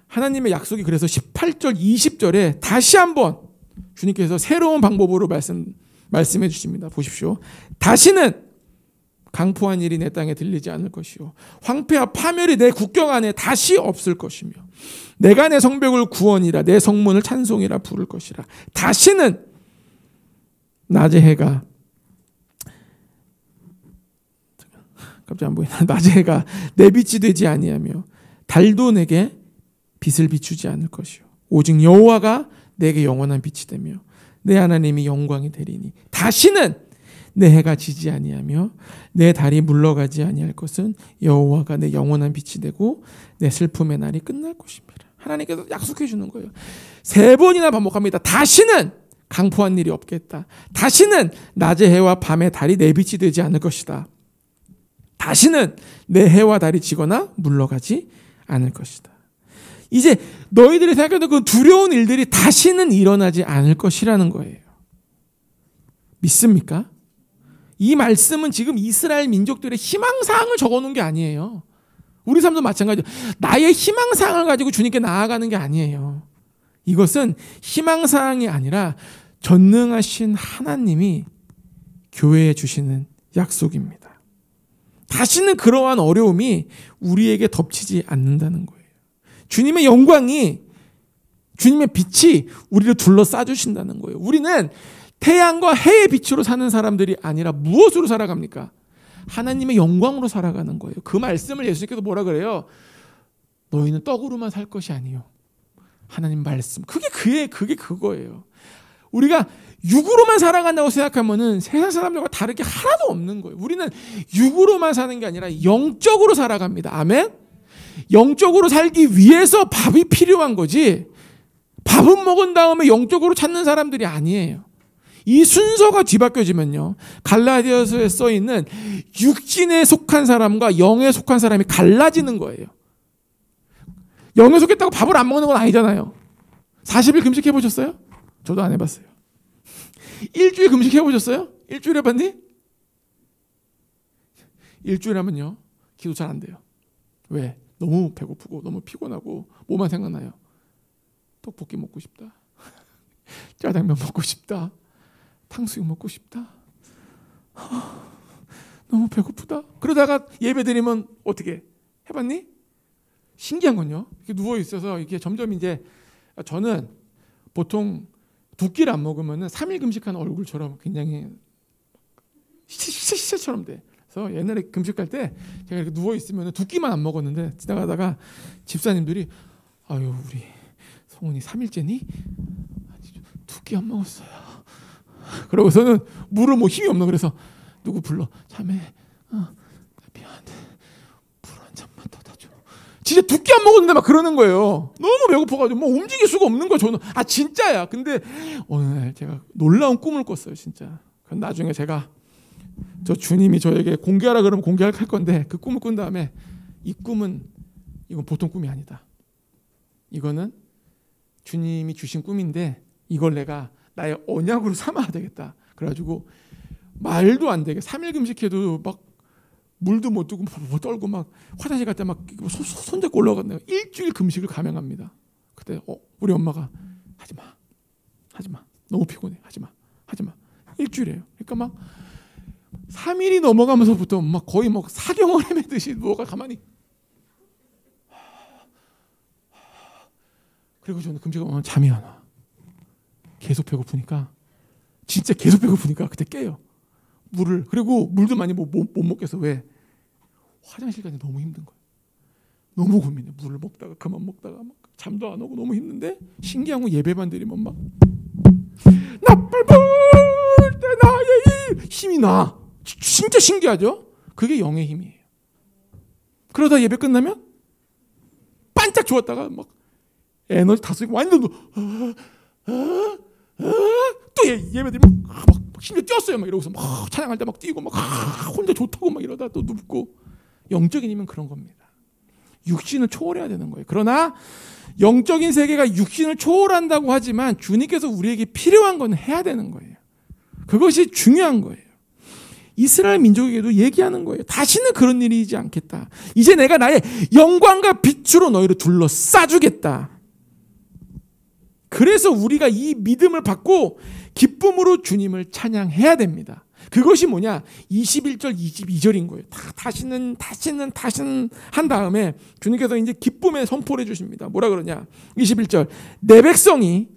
하나님의 약속이 그래서 18절 20절에 다시 한번 주님께서 새로운 방법으로 말씀해 주십니다. 보십시오. 다시는 강포한 일이 내 땅에 들리지 않을 것이요 황폐와 파멸이 내 국경 안에 다시 없을 것이며 내가 내 성벽을 구원이라 내 성문을 찬송이라 부를 것이라. 다시는 낮의 해가 갑자기 안 보이나? 낮의 해가 내 빛이 되지 아니하며 달도 내게 빛을 비추지 않을 것이요 오직 여호와가 내게 영원한 빛이 되며 내 하나님이 영광이 되리니 다시는 내 해가 지지 아니하며 내 달이 물러가지 아니할 것은 여호와가 내 영원한 빛이 되고 내 슬픔의 날이 끝날 것입니다. 하나님께서 약속해 주는 거예요. 3번이나 반복합니다. 다시는 강포한 일이 없겠다. 다시는 낮의 해와 밤의 달이 내 빛이 되지 않을 것이다. 다시는 내 해와 달이 지거나 물러가지 않을 것이다. 이제 너희들이 생각하는 그 두려운 일들이 다시는 일어나지 않을 것이라는 거예요. 믿습니까? 이 말씀은 지금 이스라엘 민족들의 희망사항을 적어놓은 게 아니에요. 우리 삶도 마찬가지예요. 나의 희망사항을 가지고 주님께 나아가는 게 아니에요. 이것은 희망사항이 아니라 전능하신 하나님이 교회에 주시는 약속입니다. 다시는 그러한 어려움이 우리에게 덮치지 않는다는 거예요. 주님의 영광이, 주님의 빛이 우리를 둘러싸 주신다는 거예요. 우리는 태양과 해의 빛으로 사는 사람들이 아니라 무엇으로 살아갑니까? 하나님의 영광으로 살아가는 거예요. 그 말씀을 예수님께서 뭐라 그래요? 너희는 떡으로만 살 것이 아니요 하나님 말씀. 그게 그거예요. 우리가 육으로만 살아간다고 생각하면은 세상 사람들과 다를 게 하나도 없는 거예요. 우리는 육으로만 사는 게 아니라 영적으로 살아갑니다. 아멘? 영적으로 살기 위해서 밥이 필요한 거지, 밥은 먹은 다음에 영적으로 찾는 사람들이 아니에요. 이 순서가 뒤바뀌어지면요, 갈라디아서에 써 있는 육신에 속한 사람과 영에 속한 사람이 갈라지는 거예요. 영에 속했다고 밥을 안 먹는 건 아니잖아요. 40일 금식해 보셨어요? 저도 안 해봤어요. 일주일 금식해 보셨어요? 일주일 해봤니? 일주일 하면요, 기도 잘 안 돼요. 왜? 너무 배고프고 너무 피곤하고 뭐만 생각나요. 떡볶이 먹고 싶다. 짜장면 먹고 싶다. 탕수육 먹고 싶다. 너무 배고프다. 그러다가 예배 드리면 어떻게 해봤니? 신기한 건요, 이렇게 누워 있어서 이게 점점 이제, 저는 보통 두 끼를 안 먹으면은 3일 금식한 얼굴처럼 굉장히 시체처럼 돼. 그래서 옛날에 금식할 때 제가 이렇게 누워 있으면 두 끼만 안 먹었는데, 지나가다가 집사님들이 아유 우리 성훈이 3일째니? 두 끼 안 먹었어요. 그러고서는 물을 뭐 힘이 없나 그래서 누구 불러, 자매 미안한데 물 한 잔만 더 줘. 진짜 두 끼 안 먹었는데 막 그러는 거예요. 너무 배고파가지고 뭐 움직일 수가 없는 거야. 저는 진짜야. 근데 어느 날 제가 놀라운 꿈을 꿨어요. 진짜. 나중에 제가 저 주님이 저에게 공개하라 그러면 공개할 건데, 그 꿈을 꾼 다음에 이건 보통 꿈이 아니다. 이거는 주님이 주신 꿈인데 이걸 내가 나의 언약으로 삼아야 되겠다. 그래가지고 말도 안 되게 3일 금식해도 막 물도 못 두고 뭐 떨고 막 화장실 갈 때 막 손잡고 올라갔는데 일주일 금식을 감행합니다. 그때 우리 엄마가 하지마 너무 피곤해, 하지마 일주일이에요. 그러니까 막 3일이 넘어가면서부터 막 거의 막 사경을 헤매듯이 누워가 가만히. 그리고 저는 금식하면 잠이 안 와. 계속 배고프니까, 진짜 계속 배고프니까 그때 깨요. 그리고 물도 많이 못 먹겠어. 왜? 화장실 가기 너무 힘든 거예요. 너무 고민해. 물을 먹다가 그만 먹다가 막 잠도 안 오고 너무 힘든데, 신기한 거 예배만 드리면 막 나쁠 때 나의 힘이 나. 진짜 신기하죠? 그게 영의 힘이에요. 그러다 예배 끝나면 반짝 좋았다가 막 에너지 다 쓰고 완전 또 예배 드리면 막 힘이 뛰었어요. 막 이러고서 막 찬양할 때 막 뛰고 막 혼자 좋다고 막 이러다 또 눕고. 영적인 힘은 그런 겁니다. 육신을 초월해야 되는 거예요. 그러나 영적인 세계가 육신을 초월한다고 하지만 주님께서 우리에게 필요한 건 해야 되는 거예요. 그것이 중요한 거예요. 이스라엘 민족에게도 얘기하는 거예요. 다시는 그런 일이지 않겠다. 이제 내가 나의 영광과 빛으로 너희를 둘러싸주겠다. 그래서 우리가 이 믿음을 받고 기쁨으로 주님을 찬양해야 됩니다. 그것이 뭐냐? 21절, 22절인 거예요. 다시는 한 다음에 주님께서 이제 기쁨의 선포를 해주십니다. 뭐라 그러냐? 21절, 내 백성이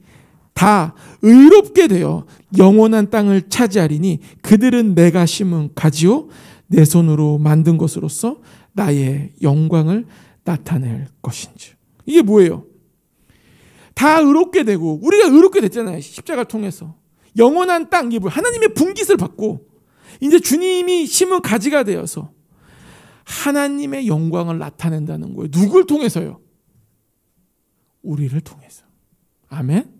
다 의롭게 되어 영원한 땅을 차지하리니 그들은 내가 심은 가지요 내 손으로 만든 것으로서 나의 영광을 나타낼 것인지. 이게 뭐예요? 다 의롭게 되고, 우리가 의롭게 됐잖아요. 십자가를 통해서. 영원한 땅, 이게 하나님의 분깃을 받고 이제 주님이 심은 가지가 되어서 하나님의 영광을 나타낸다는 거예요. 누굴 통해서요? 우리를 통해서. 아멘.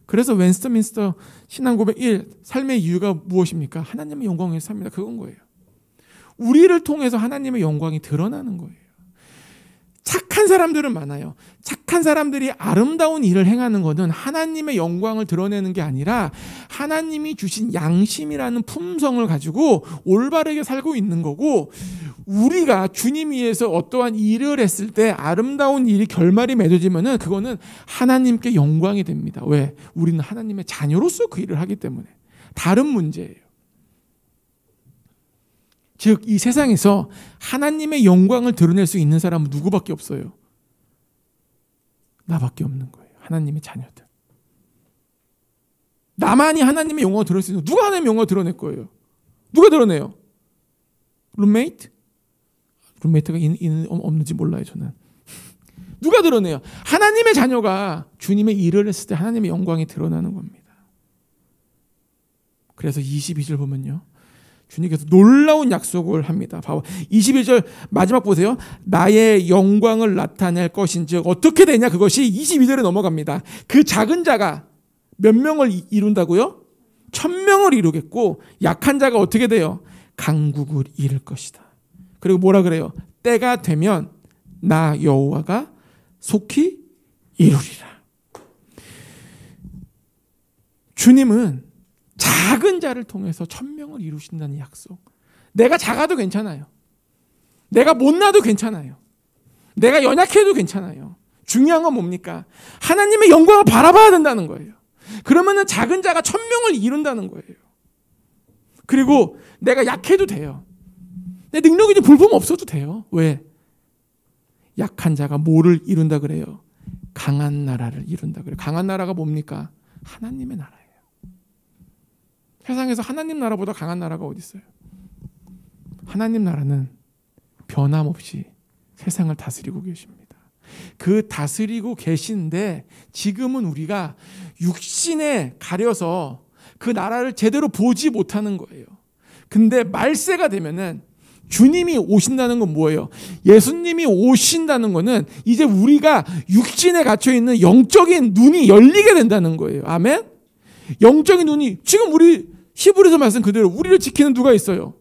그래서 웨스트민스터 신앙고백 1, 삶의 이유가 무엇입니까? 하나님의 영광을 위해서 삽니다. 그건 거예요. 우리를 통해서 하나님의 영광이 드러나는 거예요. 착한 사람들은 많아요. 착한 사람들이 아름다운 일을 행하는 것은 하나님의 영광을 드러내는 게 아니라 하나님이 주신 양심이라는 품성을 가지고 올바르게 살고 있는 거고, 우리가 주님 위해서 어떠한 일을 했을 때 아름다운 일이 결말이 맺어지면은 그거는 하나님께 영광이 됩니다. 왜? 우리는 하나님의 자녀로서 그 일을 하기 때문에. 다른 문제예요. 즉, 이 세상에서 하나님의 영광을 드러낼 수 있는 사람은 누구밖에 없어요? 나밖에 없는 거예요. 하나님의 자녀들. 나만이 하나님의 영광을 드러낼 수 있는, 누가 하나님의 영광을 드러낼 거예요? 누가 드러내요? 룸메이트? 룸메이트가 없는지 몰라요, 저는. 누가 드러내요? 하나님의 자녀가 주님의 일을 했을 때 하나님의 영광이 드러나는 겁니다. 그래서 22절 보면요, 주님께서 놀라운 약속을 합니다. 21절 마지막 보세요. 나의 영광을 나타낼 것인즉 어떻게 되냐, 그것이 22절에 넘어갑니다. 그 작은 자가 몇 명을 이룬다고요? 1000명을 이루겠고, 약한 자가 어떻게 돼요? 강국을 이룰 것이다. 그리고 뭐라 그래요? 때가 되면 나 여호와가 속히 이루리라. 주님은 작은 자를 통해서 1000명을 이루신다는 약속. 내가 작아도 괜찮아요. 내가 못나도 괜찮아요. 내가 연약해도 괜찮아요. 중요한 건 뭡니까? 하나님의 영광을 바라봐야 된다는 거예요. 그러면은 작은 자가 1000명을 이룬다는 거예요. 그리고 내가 약해도 돼요. 내 능력이 좀 볼품 없어도 돼요. 왜? 약한 자가 뭐를 이룬다 그래요? 강한 나라를 이룬다 그래요. 강한 나라가 뭡니까? 하나님의 나라예요. 세상에서 하나님 나라보다 강한 나라가 어디 있어요? 하나님 나라는 변함없이 세상을 다스리고 계십니다. 그 다스리고 계신데 지금은 우리가 육신에 가려서 그 나라를 제대로 보지 못하는 거예요. 근데 말세가 되면은 주님이 오신다는 건 뭐예요? 예수님이 오신다는 거는 이제 우리가 육신에 갇혀 있는 영적인 눈이 열리게 된다는 거예요. 아멘? 영적인 눈이, 지금 우리 히브리서 말씀 그대로 우리를 지키는 누가 있어요?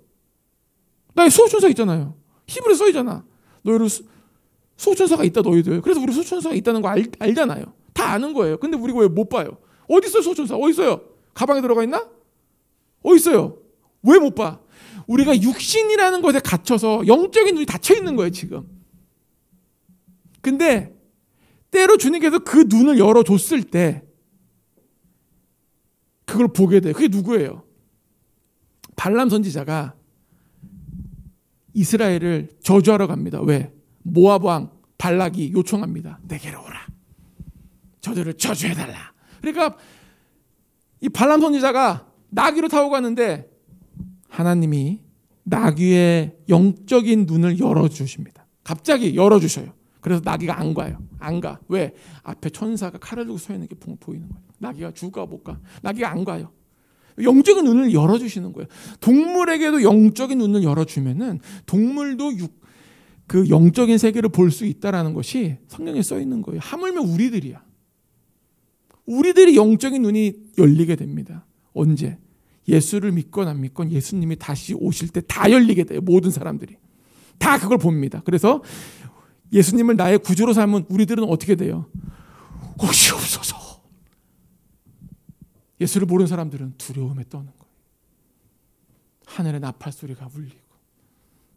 나의 수호천사 있잖아요. 히브리서 써 있잖아. 너희를 수호천사가 있다, 너희들. 그래서 우리 수호천사가 있다는 거 알잖아요. 다 아는 거예요. 근데 우리가 왜 못 봐요? 어디 있어요, 수호천사? 어디 있어요? 가방에 들어가 있나? 어디 있어요? 왜 못 봐? 우리가 육신이라는 것에 갇혀서 영적인 눈이 닫혀 있는 거예요, 지금. 근데 때로 주님께서 그 눈을 열어줬을 때 그걸 보게 돼요. 그게 누구예요? 발람 선지자가 이스라엘을 저주하러 갑니다. 왜? 모압 왕 발락이 요청합니다. 내게로 오라. 저들을 저주해달라. 그러니까 이 발람 선지자가 나귀로 타고 가는데 하나님이 나귀의 영적인 눈을 열어주십니다. 갑자기 열어주셔요. 그래서 나귀가 안 가요. 안 가. 왜? 앞에 천사가 칼을 들고 서 있는 게 보이는 거예요. 나귀가 죽을까 못 가. 나귀가 안 가요. 영적인 눈을 열어주시는 거예요. 동물에게도 영적인 눈을 열어주면은 동물도 그 영적인 세계를 볼 수 있다라는 것이 성경에 써 있는 거예요. 하물며 우리들이야. 우리들이 영적인 눈이 열리게 됩니다. 언제? 예수를 믿건 안 믿건 예수님이 다시 오실 때 다 열리게 돼요. 모든 사람들이. 다 그걸 봅니다. 그래서 예수님을 나의 구주로 삼은 우리들은 어떻게 돼요? 옥시옵소서. 예수를 모르는 사람들은 두려움에 떠는 거예요. 하늘의 나팔 소리가 울리고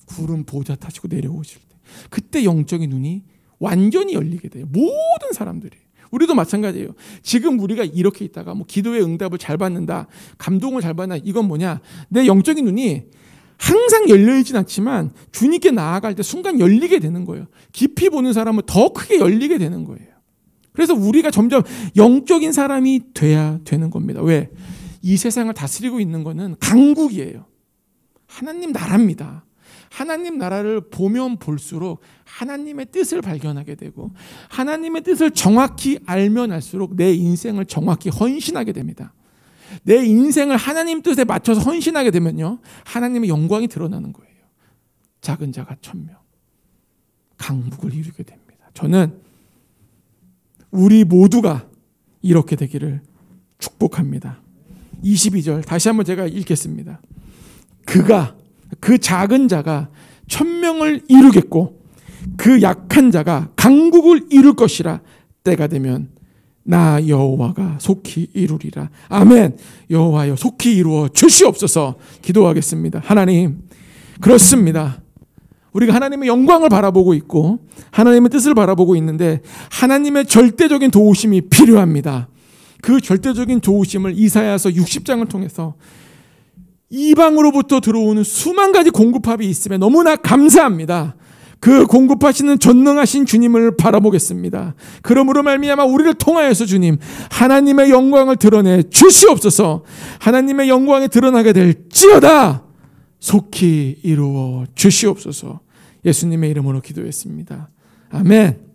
구름 보좌 타시고 내려오실 때 그때 영적인 눈이 완전히 열리게 돼요. 모든 사람들이. 우리도 마찬가지예요. 지금 우리가 이렇게 있다가 뭐 기도의 응답을 잘 받는다, 감동을 잘 받는다, 이건 뭐냐? 내 영적인 눈이 항상 열려있진 않지만 주님께 나아갈 때 순간 열리게 되는 거예요. 깊이 보는 사람은 더 크게 열리게 되는 거예요. 그래서 우리가 점점 영적인 사람이 돼야 되는 겁니다. 왜? 이 세상을 다스리고 있는 거는 강국이에요. 하나님 나라입니다. 하나님 나라를 보면 볼수록 하나님의 뜻을 발견하게 되고 하나님의 뜻을 정확히 알면 알수록 내 인생을 정확히 헌신하게 됩니다. 내 인생을 하나님 뜻에 맞춰서 헌신하게 되면요, 하나님의 영광이 드러나는 거예요. 작은 자가 1000명, 강국을 이루게 됩니다. 저는 우리 모두가 이렇게 되기를 축복합니다. 22절 다시 한번 제가 읽겠습니다. 그 작은 자가 1000명을 이루겠고 그 약한 자가 강국을 이룰 것이라. 때가 되면 나 여호와가 속히 이루리라. 아멘. 여호와여 속히 이루어 주시옵소서. 기도하겠습니다. 하나님, 그렇습니다. 우리가 하나님의 영광을 바라보고 있고 하나님의 뜻을 바라보고 있는데 하나님의 절대적인 도우심이 필요합니다. 그 절대적인 도우심을 이사야서 60장을 통해서 이방으로부터 들어오는 수만 가지 공급합이 있음에 너무나 감사합니다. 그 공급하시는 전능하신 주님을 바라보겠습니다. 그러므로 말미암아 우리를 통하여서 주님 하나님의 영광을 드러내 주시옵소서. 하나님의 영광이 드러나게 될지어다 속히 이루어 주시옵소서. 예수님의 이름으로 기도했습니다. 아멘.